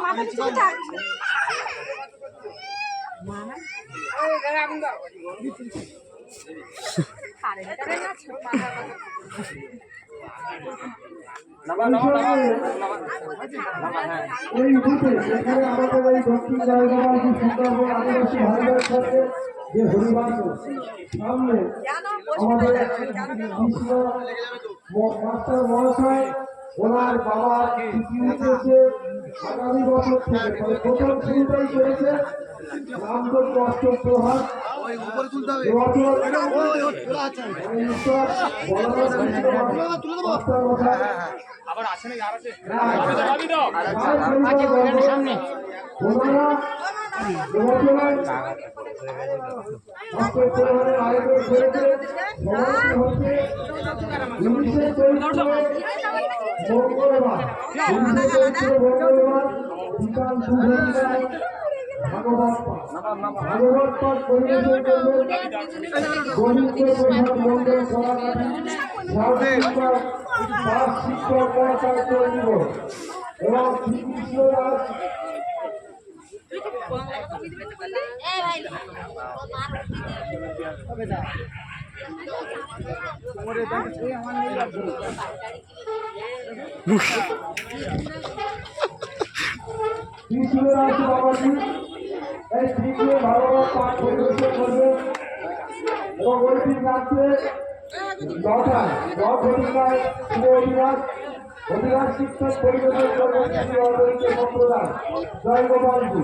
মাথা নিচু থাক। এই বুথে যেখানে আমাদের এই দক্ষিণ রায়গঞ্জ সুন্দরবন আদিবাসী ভাইদের সাথে যে হরিবাস সামনে আমাদের কৃষ্ণ মাস্টার মহাশয় ওনার বাবা চিঠি লিখেছে আগামী বছর থেকে মানে প্রথম শুরুটাই করেছে রামদোল অষ্টম প্রহার আবার আছে না, আর আছে সামনে ভাগবত পাঠ পরিবেশন করবেন মন্ডল কলাকাঠি শিক্ষক পঞ্চায়েত এবং শ্রীকৃষ্ণ দাস কৃষ্ণদাস বাবাজি এই তৃতীয় ভাগবত পাঠ পরিবেশন করবে এবং ওই দিন রাত্রে 9টায় 10 ঘটিকায় শুভ অধিকার শিক্ষক পরিবেশন করবেন সম্প্রদায় জয় গোপালজি।